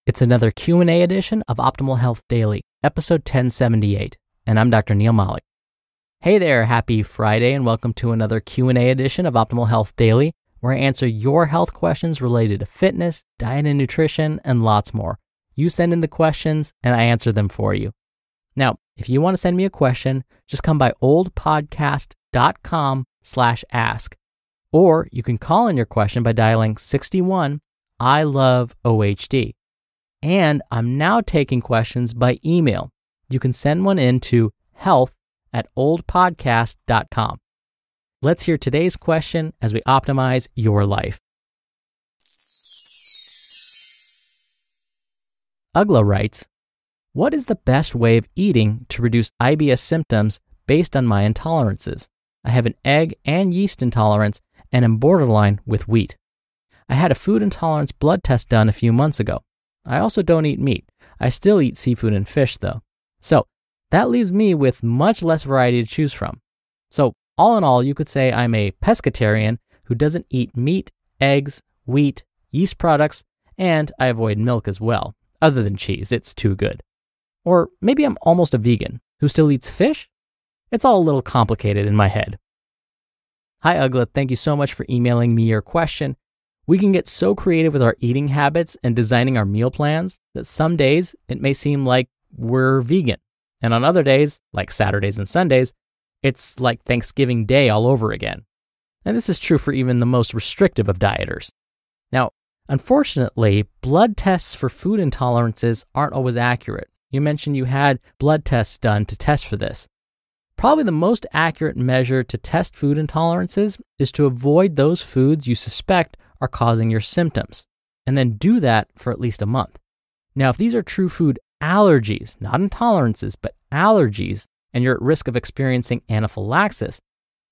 It's another Q&A edition of Optimal Health Daily, episode 1078, and I'm Dr. Neil Malik. Hey there, happy Friday, and welcome to another Q&A edition of Optimal Health Daily, where I answer your health questions related to fitness, diet and nutrition, and lots more. You send in the questions, and I answer them for you. Now, if you want to send me a question, just come by oldpodcast.com/ask, or you can call in your question by dialing 61 I love OHD. And I'm now taking questions by email. You can send one in to health@oldpodcast.com. Let's hear today's question as we optimize your life. Ugla writes, what is the best way of eating to reduce IBS symptoms based on my intolerances? I have an egg and yeast intolerance and am borderline with wheat. I had a food intolerance blood test done a few months ago. I also don't eat meat. I still eat seafood and fish though. So that leaves me with much less variety to choose from. So all in all, you could say I'm a pescatarian who doesn't eat meat, eggs, wheat, yeast products, and I avoid milk as well, other than cheese. It's too good. Or maybe I'm almost a vegan who still eats fish? It's all a little complicated in my head. Hi Ugla, thank you so much for emailing me your question. We can get so creative with our eating habits and designing our meal plans that some days it may seem like we're vegan. And on other days, like Saturdays and Sundays, it's like Thanksgiving Day all over again. And this is true for even the most restrictive of dieters. Now, unfortunately, blood tests for food intolerances aren't always accurate. You mentioned you had blood tests done to test for this. Probably the most accurate measure to test food intolerances is to avoid those foods you suspect are causing your symptoms, and then do that for at least a month. Now, if these are true food allergies, not intolerances, but allergies, and you're at risk of experiencing anaphylaxis,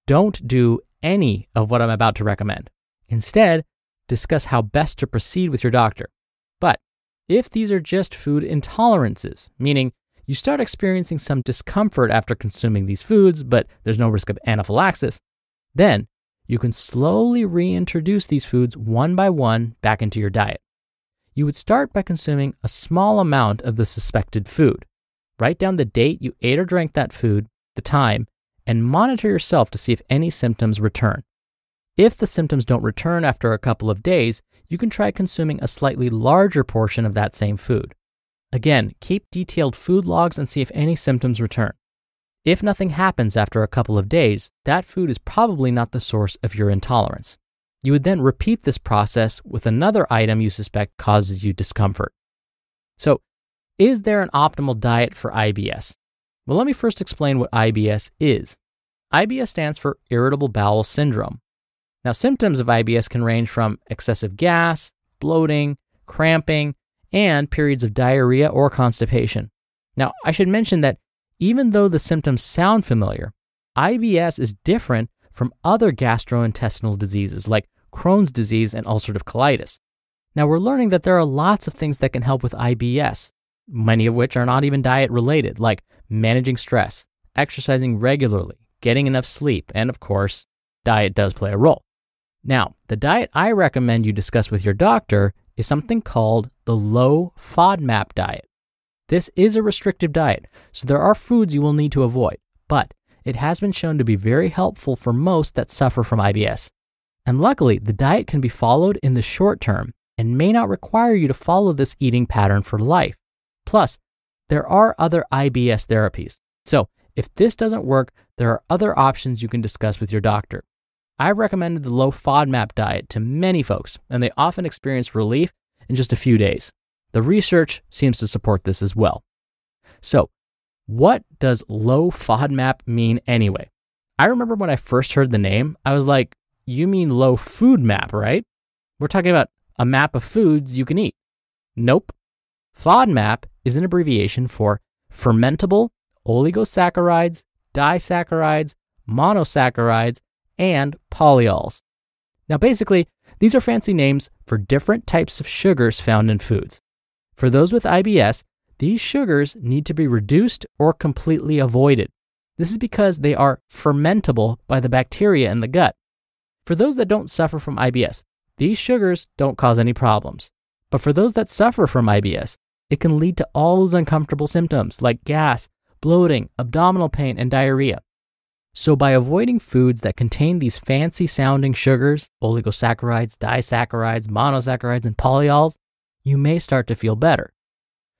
don't do any of what I'm about to recommend. Instead, discuss how best to proceed with your doctor. But if these are just food intolerances, meaning you start experiencing some discomfort after consuming these foods, but there's no risk of anaphylaxis, then you can slowly reintroduce these foods one by one back into your diet. You would start by consuming a small amount of the suspected food. Write down the date you ate or drank that food, the time, and monitor yourself to see if any symptoms return. If the symptoms don't return after a couple of days, you can try consuming a slightly larger portion of that same food. Again, keep detailed food logs and see if any symptoms return. If nothing happens after a couple of days, that food is probably not the source of your intolerance. You would then repeat this process with another item you suspect causes you discomfort. So, is there an optimal diet for IBS? Well, let me first explain what IBS is. IBS stands for Irritable Bowel Syndrome. Now, symptoms of IBS can range from excessive gas, bloating, cramping, and periods of diarrhea or constipation. Now, I should mention that even though the symptoms sound familiar, IBS is different from other gastrointestinal diseases like Crohn's disease and ulcerative colitis. Now, we're learning that there are lots of things that can help with IBS, many of which are not even diet related, like managing stress, exercising regularly, getting enough sleep, and of course, diet does play a role. Now, the diet I recommend you discuss with your doctor is something called the low FODMAP diet. This is a restrictive diet, so there are foods you will need to avoid, but it has been shown to be very helpful for most that suffer from IBS. And luckily, the diet can be followed in the short term and may not require you to follow this eating pattern for life. Plus, there are other IBS therapies. So if this doesn't work, there are other options you can discuss with your doctor. I've recommended the low FODMAP diet to many folks, and they often experience relief in just a few days. The research seems to support this as well. So, what does low FODMAP mean anyway? I remember when I first heard the name, I was like, you mean low food map, right? We're talking about a map of foods you can eat. Nope. FODMAP is an abbreviation for fermentable oligosaccharides, disaccharides, monosaccharides, and polyols. Now basically, these are fancy names for different types of sugars found in foods. For those with IBS, these sugars need to be reduced or completely avoided. This is because they are fermentable by the bacteria in the gut. For those that don't suffer from IBS, these sugars don't cause any problems. But for those that suffer from IBS, it can lead to all those uncomfortable symptoms like gas, bloating, abdominal pain, and diarrhea. So by avoiding foods that contain these fancy-sounding sugars, oligosaccharides, disaccharides, monosaccharides, and polyols, you may start to feel better.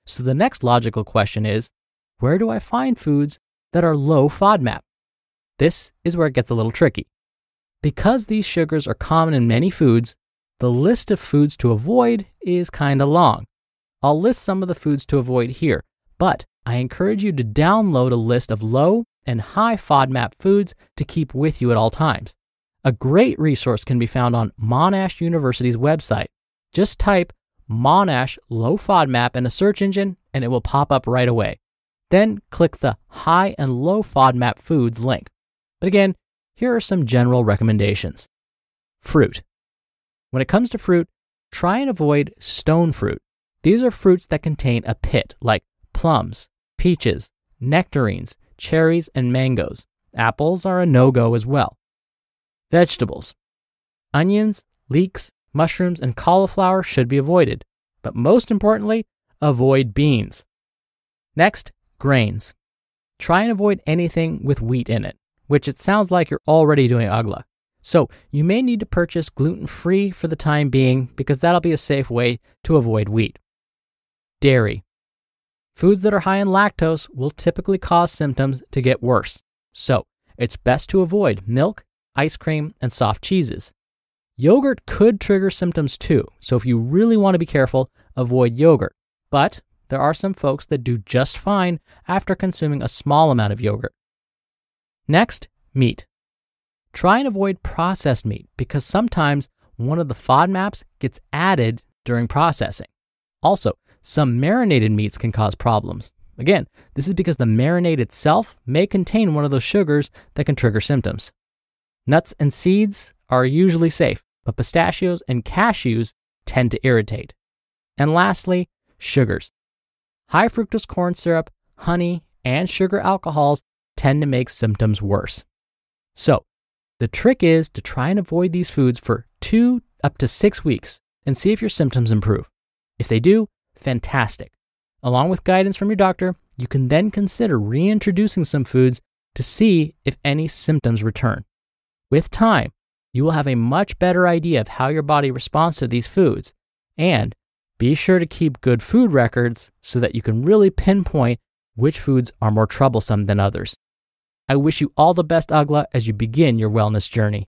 So the next logical question is, where do I find foods that are low FODMAP? This is where it gets a little tricky. Because these sugars are common in many foods, the list of foods to avoid is kind of long. I'll list some of the foods to avoid here, but I encourage you to download a list of low and high FODMAP foods to keep with you at all times. A great resource can be found on Monash University's website. Just type Monash low FODMAP in a search engine and it will pop up right away. Then click the high and low FODMAP foods link. But again, here are some general recommendations. Fruit. When it comes to fruit, try and avoid stone fruit. These are fruits that contain a pit, like plums, peaches, nectarines, cherries, and mangoes. Apples are a no-go as well. Vegetables. Onions, leeks, mushrooms, and cauliflower should be avoided. But most importantly, avoid beans. Next, grains. Try and avoid anything with wheat in it, which it sounds like you're already doing UGLA. So you may need to purchase gluten-free for the time being because that'll be a safe way to avoid wheat. Dairy. Foods that are high in lactose will typically cause symptoms to get worse. So it's best to avoid milk, ice cream, and soft cheeses. Yogurt could trigger symptoms too, so if you really want to be careful, avoid yogurt. But there are some folks that do just fine after consuming a small amount of yogurt. Next, meat. Try and avoid processed meat because sometimes one of the FODMAPs gets added during processing. Also, some marinated meats can cause problems. Again, this is because the marinade itself may contain one of those sugars that can trigger symptoms. Nuts and seeds are usually safe, but pistachios and cashews tend to irritate. And lastly, sugars. High fructose corn syrup, honey, and sugar alcohols tend to make symptoms worse. So, the trick is to try and avoid these foods for 2 up to 6 weeks and see if your symptoms improve. If they do, fantastic. Along with guidance from your doctor, you can then consider reintroducing some foods to see if any symptoms return. With time, you will have a much better idea of how your body responds to these foods, and be sure to keep good food records so that you can really pinpoint which foods are more troublesome than others. I wish you all the best, UGLA, as you begin your wellness journey.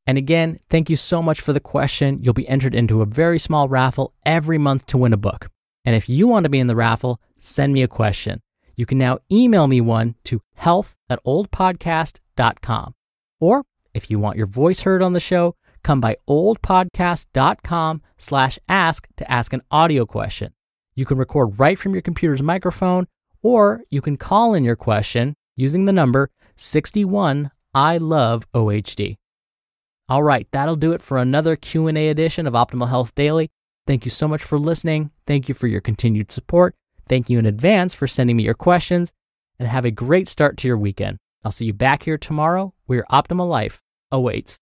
And again, thank you so much for the question. You'll be entered into a very small raffle every month to win a book. And if you want to be in the raffle, send me a question. You can now email me one to health@oldpodcast.com. Or if you want your voice heard on the show, come by oldpodcast.com/ask to ask an audio question. You can record right from your computer's microphone, or you can call in your question using the number 61 I love OHD. All right, that'll do it for another Q&A edition of Optimal Health Daily. Thank you so much for listening. Thank you for your continued support. Thank you in advance for sending me your questions, and have a great start to your weekend. I'll see you back here tomorrow where your optimal life awaits.